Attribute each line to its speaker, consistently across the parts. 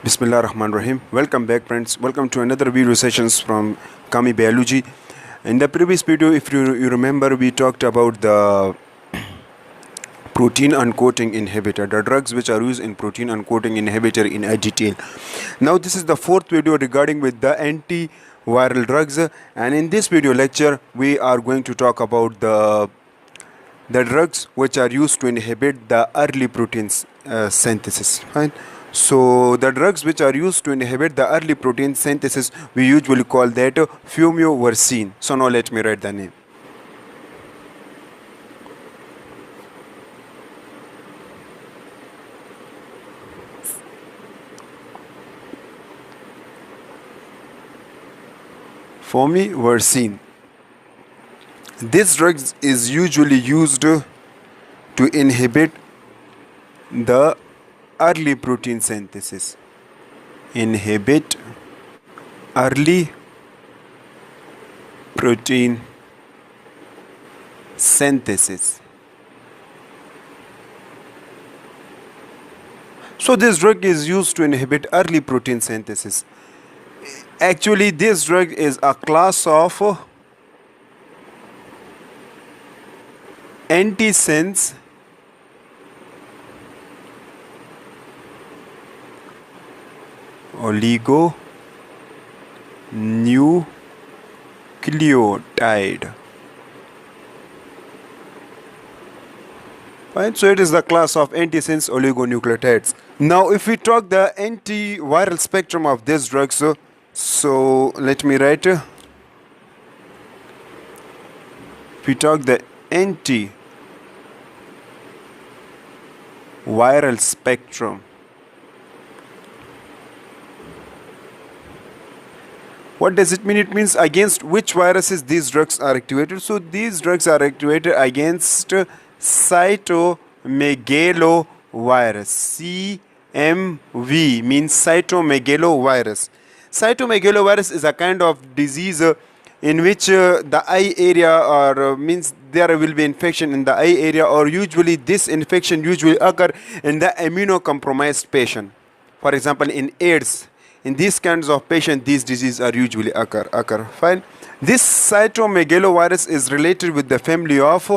Speaker 1: Bismillah Rahman Rahim. Welcome back, friends. Welcome to another video sessions from Kami Biology. In the previous video, if you remember, we talked about the protein uncoating inhibitor, the drugs which are used in protein uncoating inhibitor in a detail. Now this is the fourth video regarding with the antiviral drugs, and in this video lecture we are going to talk about the drugs which are used to inhibit the early proteins synthesis. Fine. So the drugs which are used to inhibit the early protein synthesis, we usually call that Fomivirsen. So now let me write the name. Fomivirsen. This drug is usually used to inhibit the early protein synthesis. Inhibit early protein synthesis. So this drug is used to inhibit early protein synthesis. Actually, this drug is a class of antisense oligonucleotide. Fine. So it is the class of antisense oligonucleotides. Now if we talk the antiviral spectrum of this drug, so let me write. If we talk the antiviral spectrum, what does it mean? It means against which viruses these drugs are activated. So these drugs are activated against cytomegalovirus. CMV means cytomegalovirus. Cytomegalovirus is a kind of disease in which the eye area means there will be infection in the eye area, or usually this infection usually occur in the immunocompromised patient. For example, in AIDS, in these kinds of patients, these diseases are usually occur. Fine. This cytomegalovirus is related with the family of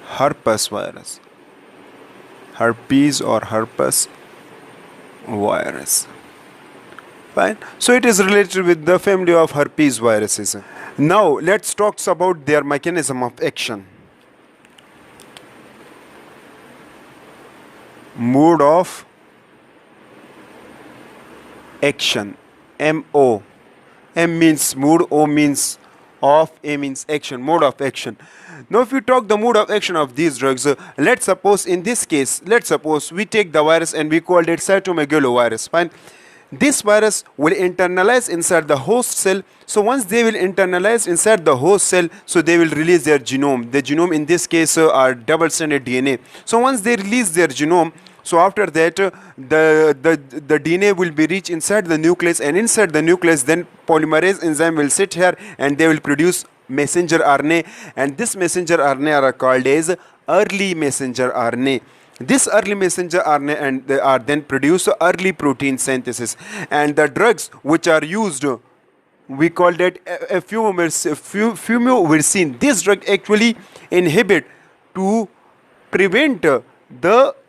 Speaker 1: herpes virus. Herpes or herpes virus. Fine. So it is related with the family of herpes viruses. Now let's talk about their mechanism of action. Mode of action. MO. M means mode, O means off, A means action. Mode of action. Now if you talk the mode of action of these drugs, let's suppose in this case, we take the virus and we called it cytomegalovirus. Fine. This virus will internalize inside the host cell. So once they will internalize inside the host cell, so they will release their genome. The genome in this case are double-stranded DNA. So once they release their genome, so after that the DNA will be reached inside the nucleus, and inside the nucleus then polymerase enzyme will sit here and they will produce messenger RNA, and this messenger RNA are called as early messenger RNA. This early messenger RNA and they are then produce early protein synthesis, and the drugs which are used, we call that Fomivirsen. This drug actually inhibit to prevent the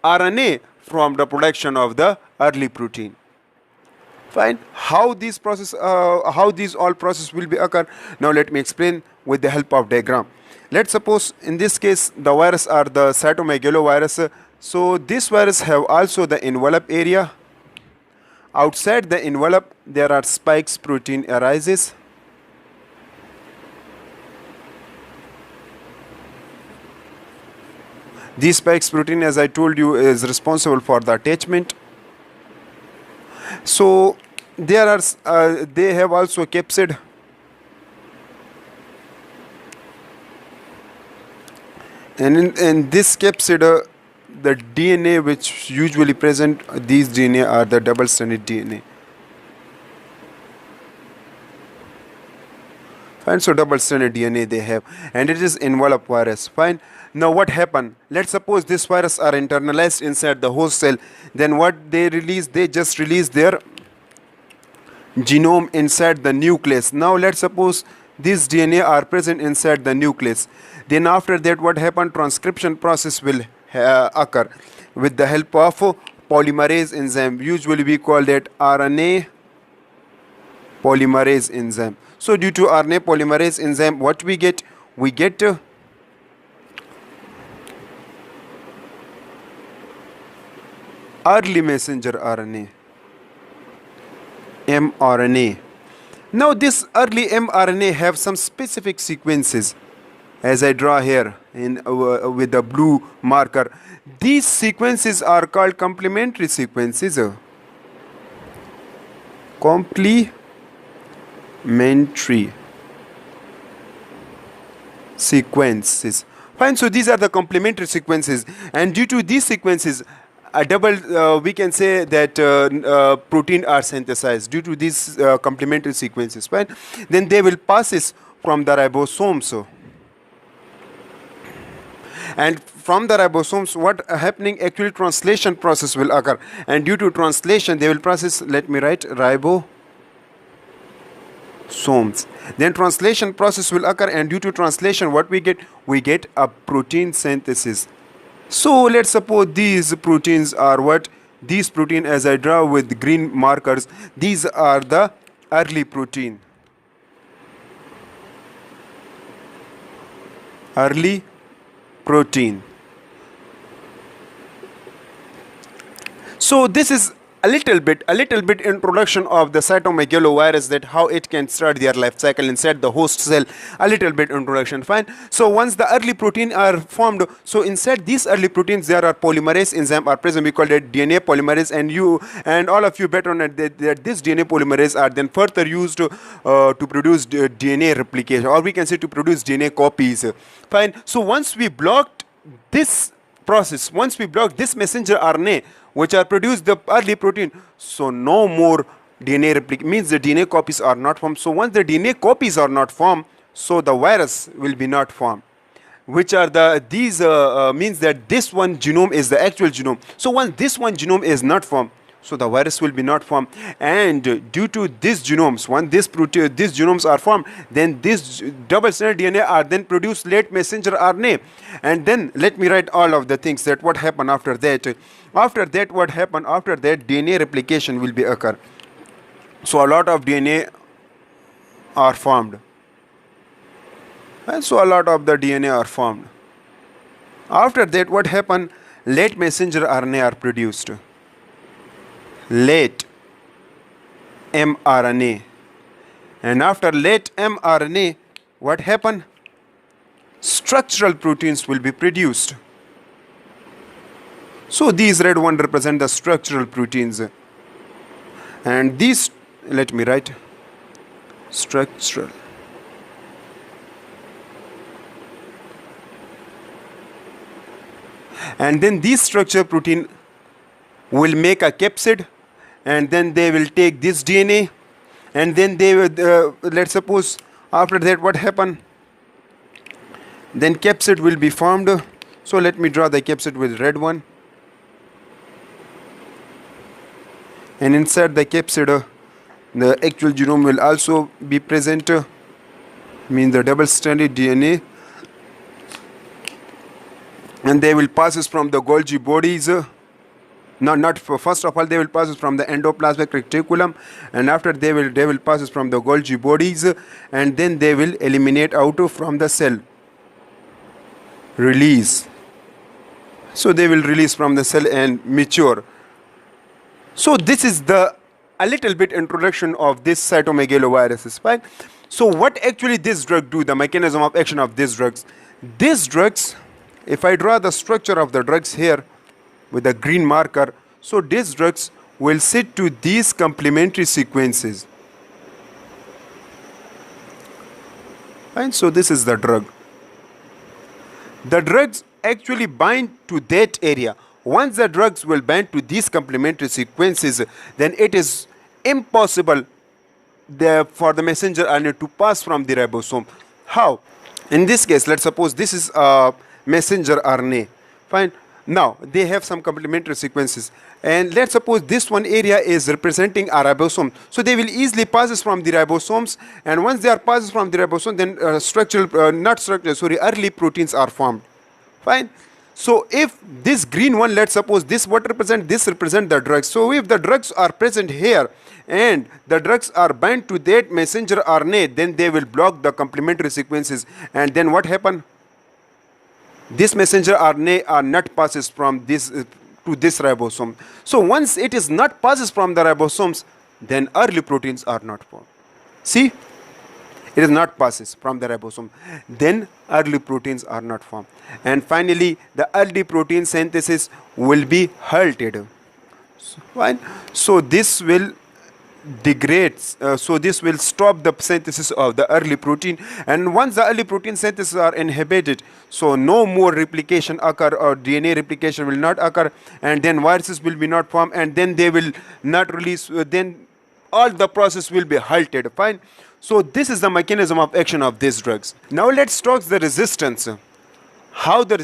Speaker 1: RNA from the production of the early protein. Fine. How these all process will be occur? Now let me explain with the help of diagram. Let's suppose in this case the virus are the cytomegalovirus. So this virus have also the envelope area. Outside the envelope there are spikes protein arises. These spikes protein, as I told you, is responsible for the attachment. So there are they have also capsid. And in this capsid, the DNA which usually present, these DNA are the double-stranded DNA. Fine, so double-stranded DNA they have, and it is enveloped virus. Fine. Now what happened? Let's suppose this virus are internalized inside the host cell. Then what they release? They just release their genome inside the nucleus. Now let's suppose these DNA are present inside the nucleus. Then after that, what happened? Transcription process will occur with the help of polymerase enzyme. Usually we call that RNA polymerase enzyme. So due to RNA polymerase enzyme, what we get? We get early messenger RNA, mRNA. Now this early mRNA have some specific sequences, as I draw here in with the blue marker. These sequences are called complementary sequences. Complementary sequences. Fine, so these are the complementary sequences, and due to these sequences, a double we can say that protein are synthesized due to these complementary sequences. Fine, then they will passes from the ribosomes, and from the ribosomes, what happening? Actually, translation process will occur, and due to translation, they will process. Let me write ribosomes. Then translation process will occur, and due to translation, what we get? We get a protein synthesis. So let's suppose these proteins are what? These protein, as I draw with green markers, these are the early protein. Early protein. So this is a little bit introduction of the cytomegalovirus, that how it can start their life cycle inside the host cell. A little bit introduction. Fine. So once the early protein are formed, so inside these early proteins there are polymerase enzyme are present. We call it DNA polymerase, and you and all of you better know that this DNA polymerase are then further used to produce DNA replication, or we can say to produce DNA copies. Fine. So once we blocked this process, once we block this messenger RNA which are produced the early protein, so no more DNA replication, means the DNA copies are not formed. So once the DNA copies are not formed, so the virus will be not formed, which are these means that this one genome is the actual genome. So once this one genome is not formed, so the virus will be not formed, and due to these genomes, once these genomes are formed, then this double-stranded DNA are then produced late messenger RNA. And then let me write all of the things that what happened after that. After that, what happened? After that, DNA replication will be occur. So a lot of DNA are formed, and so a lot of the DNA are formed. After that, what happened? Late messenger RNA are produced. Late mRNA. And after late mRNA, what happened? Structural proteins will be produced. So these red one represent the structural proteins, and these, let me write structural. And then these structural protein will make a capsid, and then they will take this DNA, and then they will let's suppose after that what happened? Then capsid will be formed. So let me draw the capsid with red one, and inside the capsid the actual genome will also be present, means the double-stranded DNA, and they will passes from the Golgi bodies. First of all, they will passes from the endoplasmic reticulum, and after they will passes from the Golgi bodies, and then they will eliminate out from the cell. Release. So they will release from the cell and mature. So this is a little bit introduction of this cytomegaloviruses. Fine. So what actually this drug do? The mechanism of action of these drugs. These drugs, if I draw the structure of the drugs here with a green marker, so these drugs will sit to these complementary sequences. Fine. So this is the drug. The drugs actually bind to that area. Once the drugs will bind to these complementary sequences, then it is impossible for the messenger RNA to pass from the ribosome. How? In this case, let's suppose this is a messenger RNA. Fine. Now they have some complementary sequences, and let's suppose this one area is representing a ribosome, so they will easily passes from the ribosomes, and once they are passes from the ribosome, then early proteins are formed. Fine. So if this green one, let's suppose this what represent, this represent the drugs. So if the drugs are present here and the drugs are bind to that messenger RNA, then they will block the complementary sequences, and then what happen? This messenger RNA are not passes from this to this ribosome. So once it is not passes from the ribosomes, then early proteins are not formed. See, it is not passes from the ribosome, then early proteins are not formed. And finally, the early protein synthesis will be halted. Fine. So this will degrades, so this will stop the synthesis of the early protein, and once the early protein synthesis are inhibited, so no more replication occur, or DNA replication will not occur, and then viruses will be not formed, and then they will not release, then all the process will be halted. Fine. So this is the mechanism of action of these drugs. Now let's talk the resistance. How the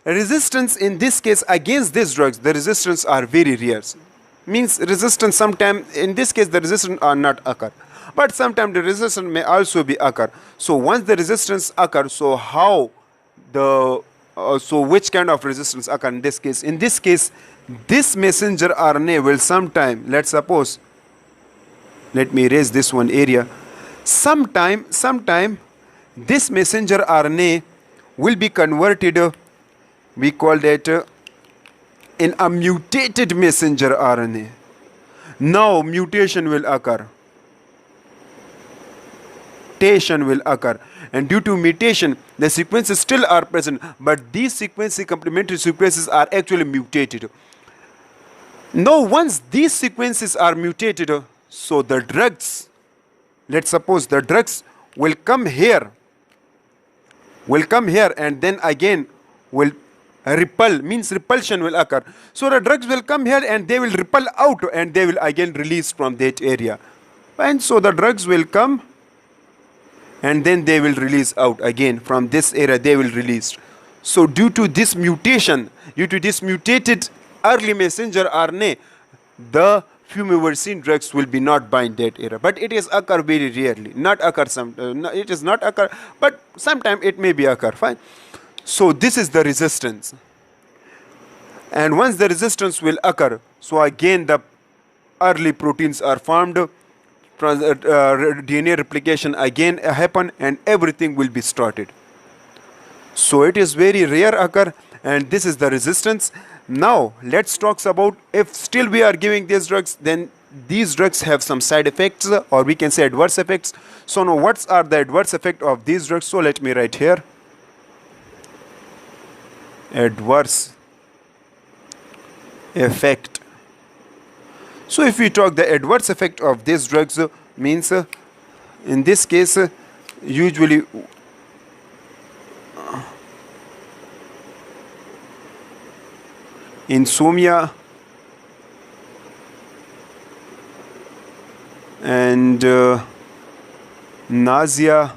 Speaker 1: resistance in this case against these drugs, the resistance are very rare. Means resistance sometimes, in this case the resistance are not occur, but sometimes the resistance may also be occur. So once the resistance occur, so how the so which kind of resistance occur in this case? In this case, this messenger RNA will sometime, let's suppose, let me erase this one area, sometime this messenger RNA will be converted, we call that in a mutated messenger RNA. Now mutation will occur. Mutation will occur, and due to mutation, the sequences still are present, but these complementary sequences are actually mutated. Now once these sequences are mutated, so the drugs, let's suppose the drugs will come here, and then again will repel, means repulsion will occur. So the drugs will come here and they will repel out, and they will again release from that area. And so the drugs will come and then they will release out again from this area, they will release. So due to this mutation, due to this mutated early messenger RNA, the Fomivirsen drugs will be not bind that area, but it is occur very rarely, not occur some, it is not occur, but sometime it may be occur. Fine. So this is the resistance, and once the resistance will occur, so again the early proteins are formed, DNA replication again happen, and everything will be started. So it is very rare occur, and this is the resistance. Now let's talk about, if still we are giving these drugs, then these drugs have some side effects, or we can say adverse effects. So now what are the adverse effects of these drugs? So let me write here. Adverse effect. So if we talk the adverse effect of these drugs, means in this case usually insomnia and nausea,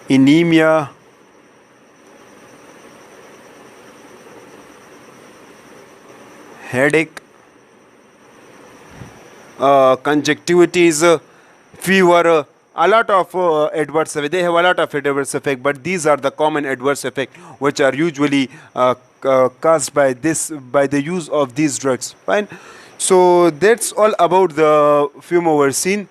Speaker 1: anemia, headache, conjunctivitis, fever, a lot of adverse effects. They have a lot of adverse effects, but these are the common adverse effects which are usually caused by the use of these drugs. Fine. So that's all about the Fomivirsen,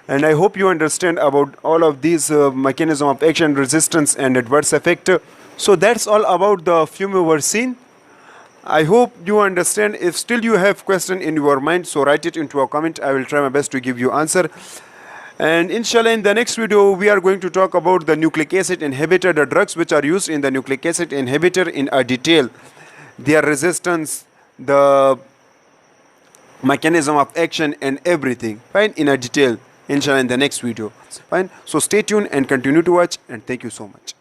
Speaker 1: and I hope you understand about all of these mechanism of action, resistance, and adverse effect. So that's all about the Fomivirsen. I hope you understand. If still you have question in your mind, so write it into a comment. I will try my best to give you answer. And inshallah, in the next video, we are going to talk about the nucleic acid inhibitor, the drugs which are used in the nucleic acid inhibitor in a detail, their resistance, the mechanism of action, and everything. Fine, in a detail, inshallah, in the next video. Fine. So stay tuned and continue to watch, and thank you so much.